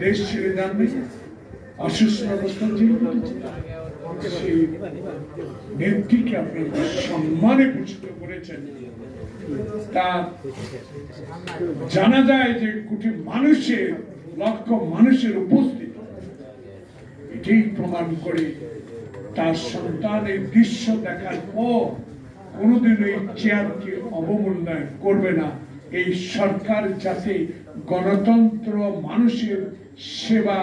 দেশ ছেড়ে যাননি, অসুস্থ অবস্থায় জেল কেটেছে। সেই নেত্রীকে আপনি সম্মানে ভূষিত করেছেন। তা জানা যায় যে কোটি মানুষের, লক্ষ মানুষের উপস্থিতি এটাই প্রমাণ করে তার সন্তান এই দৃশ্য দেখার পর কোনোদিন এই চেয়ারকে অবমূল্যায়ন করবে না। এই সরকার যাতে গণতন্ত্র, মানুষের সেবা,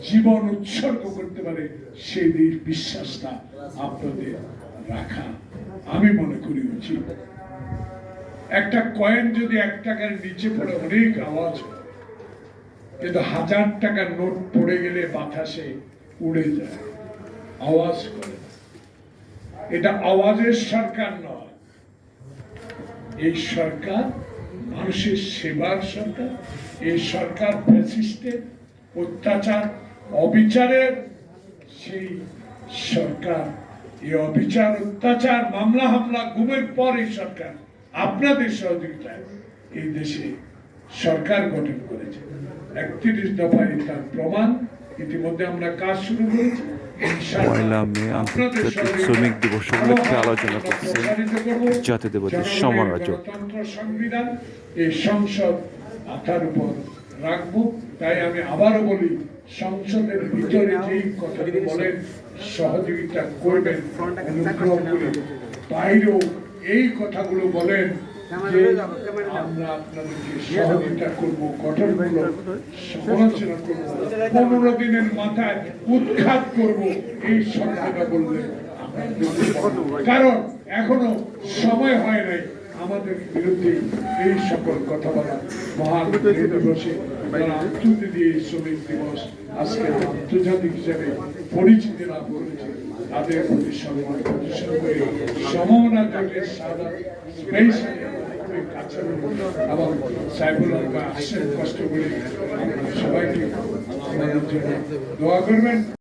জীবন উৎসর্গ করতে পারে সেই বিশ্বাসটা আপনাদের রাখা আমি মনে করি উচিত। একটা কয়েন যদি 1 টাকার নিচে পড়ে অনেক আওয়াজ হয়, কিন্তু 1000 টাকার নোট পড়ে গেলে বাতাসে উড়ে যায়, আওয়াজ করে। এটা আওয়াজের সরকার নয়, এই সরকার মানুষের সেবার সরকার। এই সরকার ফ্যাসিস্টের অত্যাচার, অবিচারের সেই সরকার। এই অবিচার, অত্যাচার, মামলা হামলা, গুমের পর এই সরকার আপনাদের সহযোগিতায় এই দেশে সরকার গঠন করেছে। 31 দফায় তার প্রমাণ। ইতিমধ্যে আমরা কাজ শুরু করেছি। পয়লা মে আন্তর্জাতিক শ্রমিক দিবস উপলক্ষে আলোচনা করছেন জাতীয়তাবাদী সমালোচক। সংবিধান এই সংসদ মাথার উপর রাখবো। তাই আমি আবারও বলি, সংসদের ভিতরে যেই কথাটি বলেন সহযোগিতা করবেন, অনুগ্রহ করে বাইরেও এই কথাগুলো বলেন যে আমরা আপনাদেরকে সহযোগিতা করবো, গঠনমূলক সমালোচনা করবো, 15 দিনের মাথায় উৎখাত করব, এই শব্দটা বললে কারণ এখনো সময় হয় নাই আমাদের বিরুদ্ধে এই সকল কথা বলা। মহান দিবসে যারা আন্তর্জাতিক শ্রমিক দিবস আজকে আন্তর্জাতিক হিসেবে পরিচিতি লাভ করেছে তাদের প্রতি সম্মান প্রদর্শন করে সমমনা জোটের সাদা কাছে এবং সাইবুল আসেন কষ্ট করে সবাইকে আমাদের জন্য দোয়া করবেন।